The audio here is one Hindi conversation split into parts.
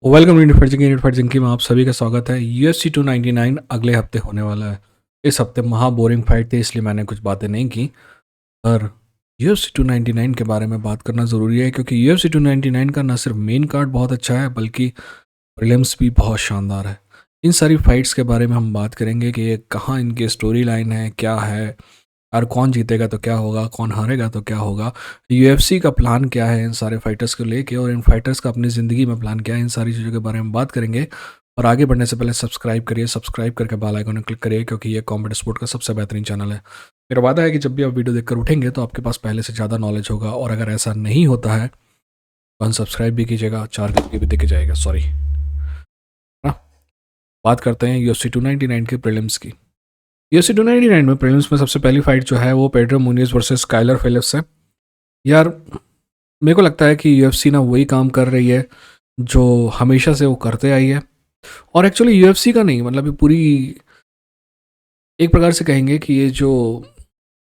वेलकम यूनिट में आप सभी का स्वागत है। UFC 299 अगले हफ्ते होने वाला है। इस हफ्ते महा बोरिंग फाइट थी, इसलिए मैंने कुछ बातें नहीं की। पर UFC 299 के बारे में बात करना ज़रूरी है, क्योंकि UFC 299 का न सिर्फ मेन कार्ड बहुत अच्छा है, बल्कि प्रीलिम्स भी बहुत शानदार है। इन सारी फाइट्स के बारे में हम बात करेंगे कि ये कहाँ इनकी स्टोरी लाइन है, क्या है, और कौन जीतेगा तो क्या होगा, कौन हारेगा तो क्या होगा। यूएफसी का प्लान क्या है इन सारे फाइटर्स को लेके, और इन फाइटर्स का अपनी ज़िंदगी में प्लान क्या है, इन सारी चीज़ों के बारे में बात करेंगे। और आगे बढ़ने से पहले सब्सक्राइब करिए, सब्सक्राइब करके बेल आइकन क्लिक करिए, क्योंकि ये कॉम्बैट स्पोर्ट का सबसे बेहतरीन चैनल है। मेरा वादा है कि जब भी आप वीडियो देखकर उठेंगे तो आपके पास पहले से ज़्यादा नॉलेज होगा, और अगर ऐसा नहीं होता है तो अनसब्सक्राइब भी कीजिएगा, 4 घंटे भी दिख जाएगा। सॉरी ना। बात करते हैं UFC 299 के प्रीलिम्स की। UFC 299 में प्रीलिम्स में सबसे पहली फाइट जो है वो पेड्रो मुनियज वर्सेस स्काइलर फिलिप्स है। यार, मेरे को लगता है कि UFC ना वही काम कर रही है जो हमेशा से वो करते आई है। और एक्चुअली UFC का नहीं, मतलब ये पूरी एक प्रकार से कहेंगे कि ये जो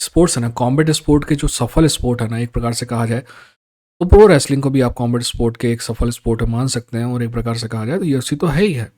स्पोर्ट्स है ना, कॉम्बैट स्पोर्ट के जो सफल स्पोर्ट है ना, एक प्रकार से कहा जाए तो प्रो रेसलिंग को भी आप कॉम्बैट स्पोर्ट के एक सफल स्पोर्ट मान सकते हैं, और एक प्रकार से कहा जाए तो UFC तो है ही है।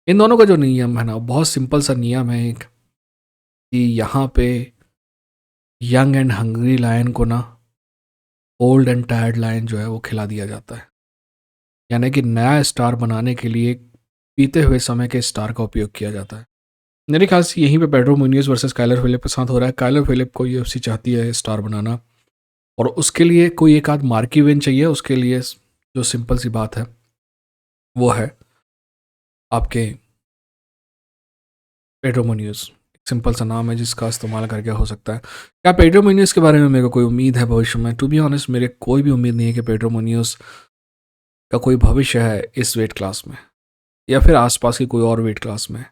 इन दोनों का जो नियम है ना, बहुत सिंपल सा नियम है एक, कि यहाँ पे यंग एंड हंग्री लायन को ना ओल्ड एंड टायर्ड लायन जो है वो खिला दिया जाता है। यानी कि नया स्टार बनाने के लिए बीते हुए समय के स्टार का उपयोग किया जाता है। मेरे ख्याल से यहीं पे पेड्रो मुनियज वर्सेस काइलर फिलिप के साथ हो रहा है। काइलर फिलिप को UFC चाहती है स्टार बनाना, और उसके लिए कोई एक आध मार्की विन चाहिए। उसके लिए जो सिंपल सी बात है वो है आपके पेड्रो मुनियज। सिंपल सा नाम है जिसका इस्तेमाल करके हो सकता है। क्या पेड्रो मुनियज के बारे में मेरे को कोई उम्मीद है भविष्य में? टू बी ऑनेस्ट, मेरे कोई भी उम्मीद नहीं है कि पेड्रो मुनियज का कोई भविष्य है इस वेट क्लास में, या फिर आसपास की कोई और वेट क्लास में।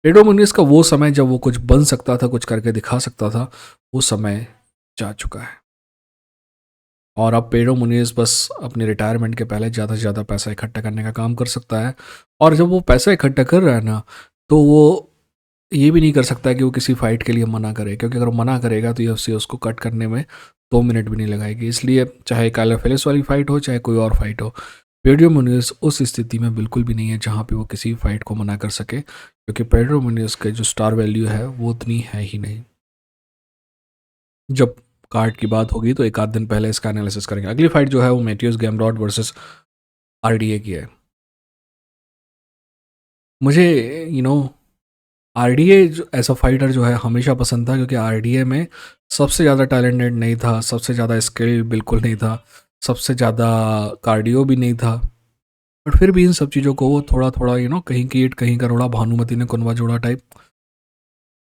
पेड्रो मुनियज का वो समय जब वो कुछ बन सकता था, कुछ करके दिखा सकता था, वो समय जा चुका है। और अब पेड्रो मुनियज बस अपने रिटायरमेंट के पहले ज़्यादा से ज़्यादा पैसा इकट्ठा करने का काम कर सकता है। और जब वो पैसा इकट्ठा कर रहा है ना, तो वो ये भी नहीं कर सकता कि वो किसी फाइट के लिए मना करे, क्योंकि अगर वो मना करेगा तो UFC उसको कट करने में 2 मिनट भी नहीं लगाएगी। इसलिए चाहे काइलर फिलिप्स वाली फाइट हो, चाहे कोई और फाइट हो, पेड्रो मुनियज उस स्थिति में बिल्कुल भी नहीं है जहाँ पे वो किसी फाइट को मना कर सके, क्योंकि पेड्रो मुनियज का जो स्टार वैल्यू है वो उतनी है ही नहीं। जब कार्ड की बात होगी तो एक आध दिन पहले इसका एनालिसिस करेंगे। अगली फाइट जो है वो मैथियस गैमरॉट वर्सेस RDA की है। मुझे RDA ऐसा फाइटर जो है हमेशा पसंद था, क्योंकि RDA में सबसे ज़्यादा टैलेंटेड नहीं था, सबसे ज़्यादा स्किल बिल्कुल नहीं था, सबसे ज़्यादा कार्डियो भी नहीं था। बट फिर भी इन सब चीज़ों को वो थोड़ा थोड़ा कहीं कीट कहीं करोड़ा, भानुमति ने कुनवा जोड़ा टाइप,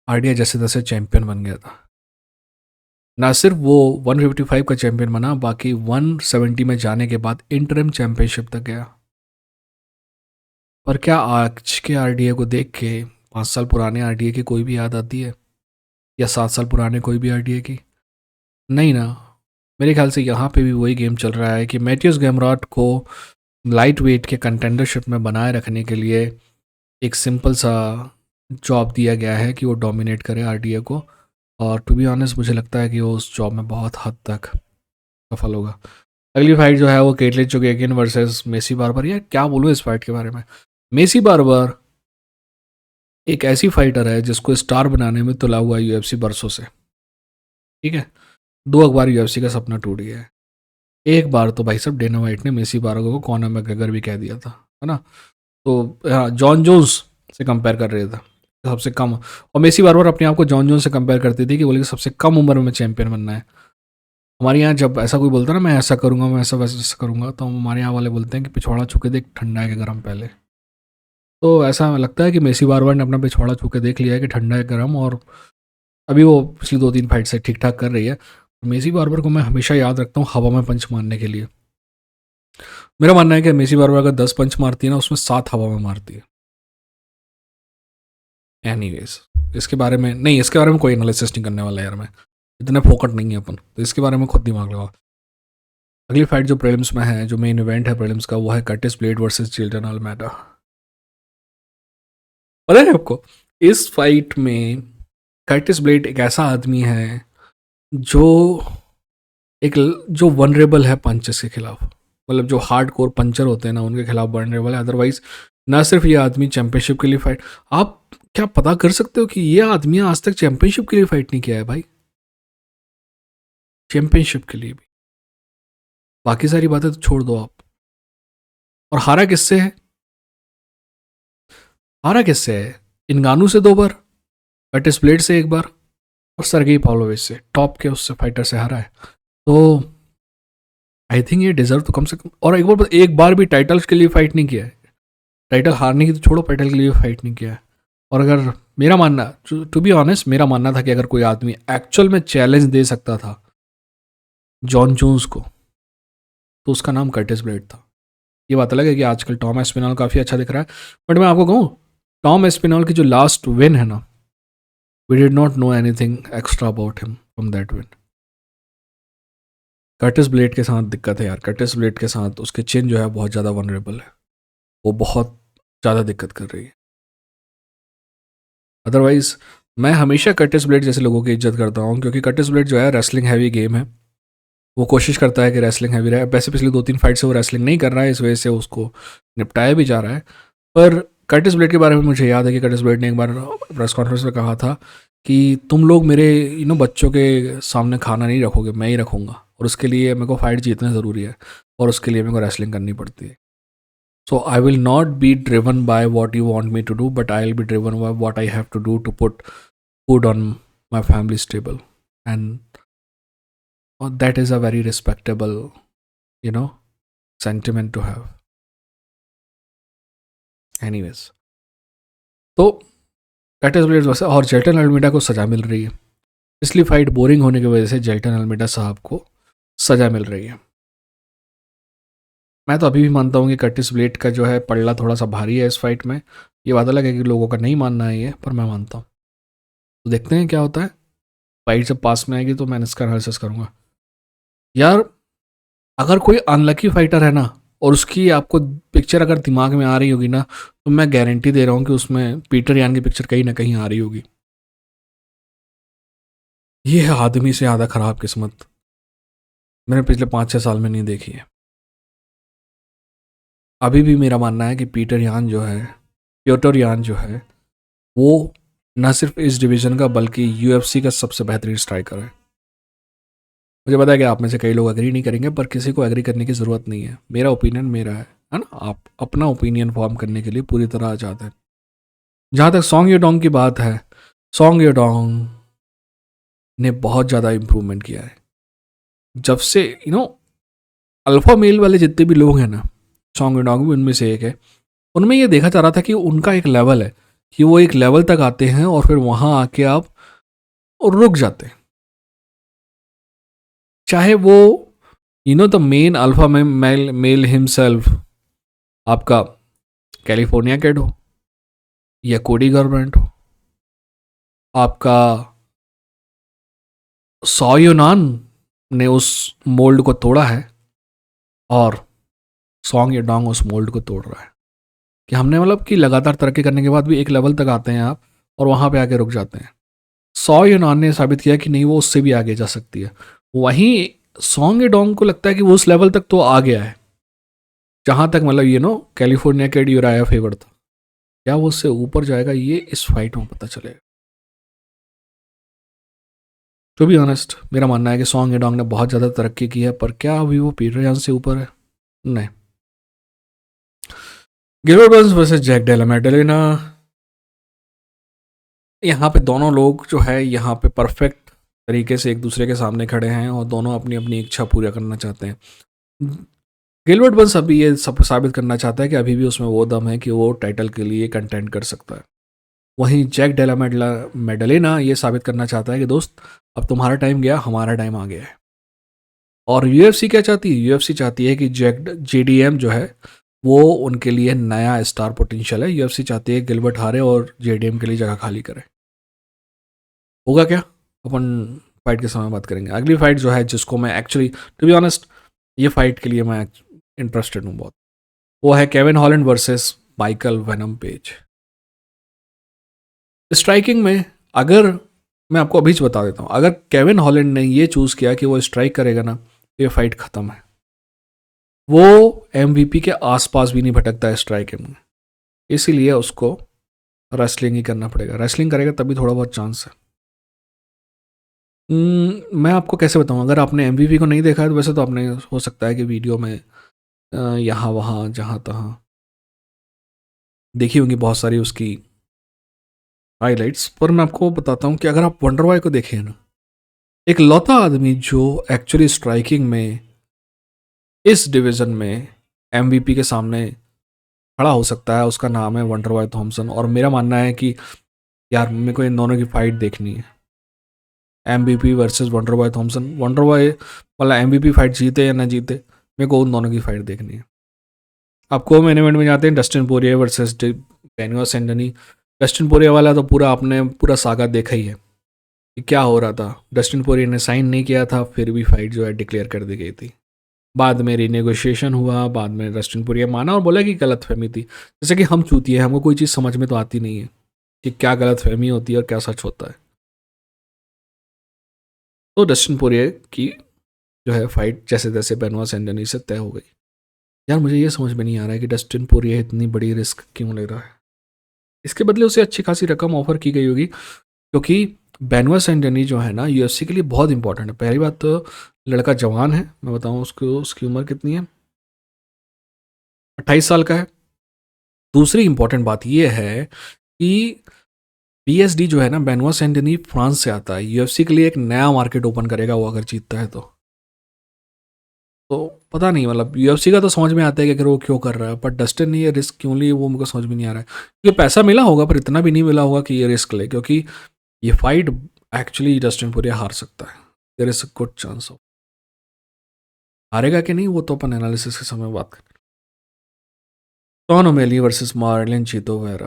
RDA जैसे तैसे चैंपियन बन गया था। ना सिर्फ वो 155 का चैंपियन बना, बाकी 170 में जाने के बाद इंटरिम चैंपियनशिप तक गया। पर क्या आज के RDA को देख के 5 साल पुराने RDA की कोई भी याद आती है, या 7 साल पुराने कोई भी RDA की? नहीं ना। मेरे ख्याल से यहाँ पे भी वही गेम चल रहा है कि मैथियस गैमरॉट को लाइट वेट के कंटेंडरशिप में बनाए रखने के लिए एक सिंपल सा जॉब दिया गया है कि वो डोमिनेट करे RDA को। और टू बी ऑनेस्ट, मुझे लगता है कि वो उस जॉब में बहुत हद तक सफल होगा। अगली फाइट जो है वो केटलिन चोगेकिन वर्सेस मेसी बार्बर। यार, क्या बोलूँ इस फाइट के बारे में। मेसी बार्बर एक ऐसी फाइटर है जिसको स्टार बनाने में तुला हुआ UFC बरसों से। ठीक है, 2 अखबार UFC का सपना टूट गया है। एक बार तो भाई साहब डेना वाइट ने मेसी बार्बर को कॉनर मैकग्रेगर भी कह दिया था, है ना। तो हाँ, जॉन जोन्स से कंपेयर कर रहे थे सबसे कम। और मेसी बार बार अपने आप को जॉन जोन्स से कंपेयर करती थी कि बोले कि सबसे कम उम्र में चैंपियन बनना है। हमारे यहाँ जब ऐसा कोई बोलता है ना, मैं ऐसा करूँगा, मैं ऐसा वैसा करूँगा, तो हमारे यहाँ वाले बोलते हैं कि पिछवाड़ा छू के देख, ठंडा है कि गर्म पहले। तो ऐसा लगता है कि मेसी बार बार ने अपना पिछवाड़ा छू के देख लिया है कि ठंडा है गर्म, और अभी वो पिछली 2-3 फाइट से ठीक ठाक कर रही है। मेसी बार्बर को मैं हमेशा याद रखता हूँ हवा में पंच मारने के लिए। मेरा मानना है कि मेसी बार्बर अगर 10 पंच मारती है ना, उसमें 7 हवा में मारती है। एनीवेज, इसके बारे में नहीं, इसके बारे में कोई एनालिसिस नहीं करने वाला यार, मैं इतने फोकट नहीं है अपन, तो इसके बारे में खुद दिमाग लगाओ। अगली फाइट जो प्रीलिम्स में है, जो मेन इवेंट है प्रीलिम्स का, वो है कर्टिस ब्लेड वर्सेस जिल्टन अल्मेडा। पता है आपको, इस फाइट में कर्टिस ब्लेड एक ऐसा आदमी है जो एक जो वनरेबल है पंचेस के खिलाफ। मतलब जो हार्ड कोर पंचर होते हैं ना उनके खिलाफ वनरेबल है। अदरवाइज ना सिर्फ ये आदमी चैंपियनशिप के लिए फाइट, आप क्या पता कर सकते हो कि ये आदमी आज तक चैंपियनशिप के लिए फाइट नहीं किया है भाई, चैंपियनशिप के लिए भी। बाकी सारी बातें तो छोड़ दो आप। और हारा किससे है? हारा किससे है? इनगानू से 2 बार, कर्टिस ब्लेड से 1 बार, और सरगेई पाव्लोविच से, टॉप के उससे फाइटर से हारा है। तो आई थिंक ये डिजर्व तो कम से कम, और एक बार भी टाइटल्स के लिए फाइट नहीं किया है। टाइटल हारने की तो छोड़ो, टाइटल के लिए फाइट नहीं किया है। और अगर मेरा मानना, टू बी ऑनेस्ट, मेरा मानना था कि अगर कोई आदमी एक्चुअल में चैलेंज दे सकता था जॉन जोन्स को तो उसका नाम कर्टिस ब्लेड था। ये बात अलग है कि आजकल टॉम एस्पिनॉल काफ़ी अच्छा दिख रहा है, बट मैं आपको कहूँ, टॉम एस्पिनॉल की जो लास्ट विन है ना, we did not know anything extra about him from that win. Curtis Blaydes के साथ दिक्कत है यार, कर्टिस ब्लेड के साथ उसके चिन जो है बहुत ज़्यादा वनरेबल है, वो बहुत ज़्यादा दिक्कत कर रही है। अदरवाइज मैं हमेशा कर्टिस ब्लेड जैसे लोगों की इज्जत करता हूँ, क्योंकि कर्टिस ब्लेड जो है रेसलिंग हैवी गेम है, वो कोशिश करता है कि रेसलिंग हैवी रहे। वैसे पिछले 2-3 फाइट से वो रेसलिंग नहीं कर रहा है, इस वजह से उसको निपटाया भी जा रहा है। पर कर्टिस ब्लेड के बारे में मुझे याद है कि कर्टिस ब्लेड ने एक बार प्रेस कॉन्फ्रेंस में कहा था कि तुम लोग मेरे बच्चों के सामने खाना नहीं रखोगे, मैं ही रखूँगा, और उसके लिए मेरे को फाइट जीतना ज़रूरी है, और उसके लिए मेरे को रेसलिंग करनी पड़ती है। So I will not be driven by what you want me to do, but I'll be driven by what I have to do to put food on my family's table. And that is a very respectable, you know, sentiment to have. Anyways, तो कर्टिस ब्लेड्स वैसे, और जेल्टन अल्मीडा को सज़ा मिल रही है। पिछली फाइट बोरिंग होने की वजह से जेल्टन अल्मीडा साहब को सज़ा मिल रही है। मैं तो अभी भी मानता हूँ कि कर्टिस ब्लेड का जो है पल्ला थोड़ा सा भारी है इस फाइट में। ये बात अलग है कि लोगों का नहीं मानना है ये, पर मैं मानता हूँ। तो देखते हैं क्या होता है। फाइट जब पास में आएगी तो मैं इसका एनालिसिस करूँगा। यार, अगर कोई अनलकी फाइटर है ना, और उसकी आपको पिक्चर अगर दिमाग में आ रही होगी ना, तो मैं गारंटी दे रहा हूँ कि उसमें पीटर यान की पिक्चर कहीं ना कहीं आ रही होगी। ये है आदमी से ज़्यादा ख़राब किस्मत मैंने पिछले 5-6 साल में नहीं देखी है। अभी भी मेरा मानना है कि पीटर यान जो है, प्योटर यान जो है, वो न सिर्फ इस डिवीज़न का बल्कि यूएफसी का सबसे बेहतरीन स्ट्राइकर है। मुझे पता है कि आप में से कई लोग एग्री नहीं करेंगे, पर किसी को एग्री करने की ज़रूरत नहीं है। मेरा ओपिनियन मेरा है ना? आप अपना ओपिनियन फॉर्म करने के लिए पूरी तरह आज़ाद हैं। जहाँ तक सॉन्ग योडोंग की बात है, सॉन्ग योडोंग ने बहुत ज़्यादा इम्प्रूवमेंट किया है। जब से अल्फ़ा मेल वाले जितने भी लोग हैं ना, सॉन्ग योडोंग भी उनमें से एक है। उनमें ये देखा जा रहा था कि उनका एक लेवल है कि वो एक लेवल तक आते हैं और फिर वहाँ आके आप रुक जाते हैं। चाहे वो the main alpha male himself आपका कैलिफोर्निया किड हो, या कोडी गवर्नमेंट हो, आपका सॉ यूनान ने उस मोल्ड को तोड़ा है, और सॉन्ग योडोंग उस मोल्ड को तोड़ रहा है। कि हमने मतलब कि लगातार तरक्की करने के बाद भी एक लेवल तक आते हैं आप, और वहाँ पे आके रुक जाते हैं। सॉ यूनान ने साबित किया कि नहीं, वो उससे भी आगे जा सकती है। वहीं सॉन्ग योडोंग को लगता है कि वो उस लेवल तक तो आ गया है जहाँ तक मतलब कैलिफोर्निया के यूराया फेवर था। क्या वो उससे ऊपर जाएगा, ये इस फाइट में पता चलेगा। टू बी ऑनेस्ट, मेरा मानना है कि सॉन्ग योडोंग ने बहुत ज़्यादा तरक्की की है, पर क्या अभी वो पीटर यान से ऊपर है? नहीं। Gilbert Burns versus Jack Della मेडलिना, यहाँ पे दोनों लोग जो है यहाँ पे परफेक्ट तरीके से एक दूसरे के सामने खड़े हैं, और दोनों अपनी अपनी इच्छा पूरा करना चाहते हैं। गिलबर्ट बर्न्स अभी ये सब साबित करना चाहता है कि अभी भी उसमें वो दम है कि वो टाइटल के लिए कंटेंट कर सकता है। वहीं जैक डेला मेडलिना ये साबित करना चाहता है कि दोस्त, अब तुम्हारा टाइम गया, हमारा टाइम आ गया है। और यूएफसी क्या चाहती है? यूएफसी चाहती है कि जेडीएम जो है वो उनके लिए नया स्टार पोटेंशियल है। यूएफसी चाहती है गिलबर्ट हारे और जेडीएम के लिए जगह खाली करे। होगा क्या? अपन फाइट के समय बात करेंगे। अगली फाइट जो है, जिसको मैं एक्चुअली टू बी ऑनेस्ट, ये फाइट के लिए मैं इंटरेस्टेड हूँ बहुत, वो है Kevin Holland versus Michael venom page. Striking में, अगर मैं आपको अभी बता देता हूँ, अगर केविन हॉलैंड ने ये चूज़ किया कि वो स्ट्राइक करेगा ना, तो ये फाइट ख़त्म है। वो एमवीपी के आसपास भी नहीं भटकता है स्ट्राइकिंग में, इसीलिए उसको रेसलिंग ही करना पड़ेगा। रेसलिंग करेगा तभी थोड़ा बहुत चांस है। मैं आपको कैसे बताऊं, अगर आपने एमवीपी को नहीं देखा है तो वैसे तो आपने हो सकता है कि वीडियो में यहाँ वहाँ जहाँ तहाँ देखी होंगी बहुत सारी उसकी हाइलाइट्स, पर मैं आपको बताता हूँ कि अगर आप वंडर बॉय को देखें ना, एक लौता आदमी जो एक्चुअली स्ट्राइकिंग में इस डिवीज़न में एमवीपी के सामने खड़ा हो सकता है, उसका नाम है वंडर बॉय थॉमसन। और मेरा मानना है कि यार मेरे को इन दोनों की फाइट देखनी है, MVP versus Wonderboy Thompson. Wonderboy वाला एमवीपी फाइट जीते या ना जीते, मेरे को उन दोनों की फाइट देखनी है। आपको मेन इवेंट में जाते हैं डस्टिन पोरिये वर्सेस बेनियो सेंडनी। डस्टिन पोरिये वाला तो पूरा आपने पूरा सागा देखा ही है कि क्या हो रहा था। डस्टिन पोरिये ने साइन नहीं किया था, फिर भी फाइट जो है डिक्लेयर कर दी गई थी। बाद में रिनेगोशिएशन हुआ, बाद में डस्टिन पोरिये माना और बोला कि गलत फहमी थी। जैसे कि हम चूतिए हैं, हमको कोई चीज़ समझ में तो आती नहीं है कि क्या गलत फहमी होती है और क्या सच होता है। तो डस्टिन पोरिये की जो है फाइट जैसे तैसे बेनवा सेंडनी से तय हो गई। यार मुझे ये समझ में नहीं आ रहा है कि डस्टिन पोरिये इतनी बड़ी रिस्क क्यों ले रहा है। इसके बदले उसे अच्छी खासी रकम ऑफर की गई होगी, क्योंकि बेनवा सेंडनी जो है ना यूएफसी के लिए बहुत इंपॉर्टेंट है। पहली बात तो लड़का जवान है, मैं बताऊँ उसको उसकी उम्र कितनी है, 28 साल का है। दूसरी इंपॉर्टेंट बात यह है कि पीएसडी जो है ना, बेनवा सेंडनी फ्रांस से आता है, यूएफसी के लिए एक नया मार्केट ओपन करेगा वो अगर जीतता है तो पता नहीं, मतलब यूएफसी का तो समझ में आता है कि अगर वो क्यों कर रहा है, पर डस्टिन ने ये रिस्क क्यों ली वो मुझे समझ में नहीं आ रहा है। ये पैसा मिला होगा पर इतना भी नहीं मिला होगा कि ये रिस्क ले, क्योंकि ये फाइट एक्चुअली डस्टिन पोरिये हार सकता है। There is a good chance of, हारेगा कि नहीं वो तो अपन एनालिसिस के समय बात करें। Sean O'Malley versus Marlon Chito Vera.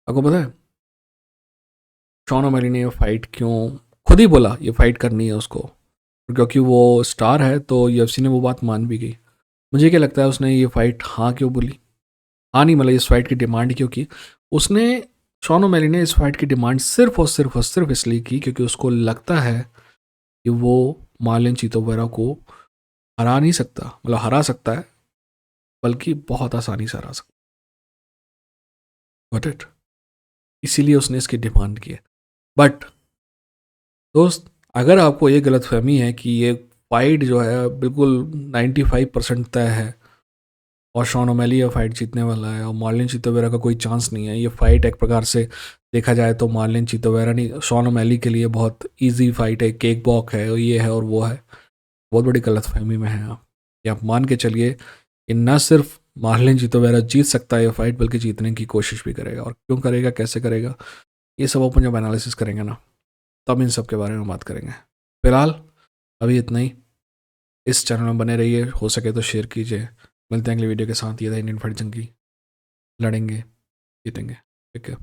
आपको पता है शॉन ओमेली ने ये फाइट क्यों, खुद ही बोला ये फाइट करनी है उसको, क्योंकि वो स्टार है तो यूएफसी ने वो बात मान भी गई। मुझे क्या लगता है उसने ये फाइट हाँ क्यों बोली, हाँ नहीं मतलब इस फाइट की डिमांड क्योंकि उसने, शॉन ओमेली ने इस फाइट की डिमांड सिर्फ इसलिए की क्योंकि उसको लगता है कि वो मार्लिन चीतोवेरा को हरा नहीं सकता, मतलब हरा सकता है बल्कि बहुत आसानी से हरा सकता है। इसीलिए उसने इसकी डिमांड की है। बट दोस्त, अगर आपको ये गलतफहमी है कि ये फाइट जो है बिल्कुल 95% तय है और शॉन ओमेली ये फाइट जीतने वाला है और मार्लिन चितोवेरा का कोई चांस नहीं है, ये फाइट एक प्रकार से देखा जाए तो मार्लिन चितोवेरा नहीं शॉन ओमेली के लिए बहुत इजी फाइट है, केक बॉक है, ये है और वो है, बहुत बड़ी गलतफहमी में है आप। ये आप मान के चलिए कि न सिर्फ मार्लिन चितोवेरा जीत सकता है ये फाइट, बल्कि जीतने की कोशिश भी करेगा। और क्यों करेगा, कैसे करेगा, ये सब अपन जब एनालिसिस करेंगे ना तब इन सब के बारे में बात करेंगे। फिलहाल अभी इतना ही। इस चैनल में बने रहिए, हो सके तो शेयर कीजिए। मिलते हैं अगली वीडियो के साथ। ये था इंडियन फाइट जंगी, लड़ेंगे जीतेंगे। ठीक है।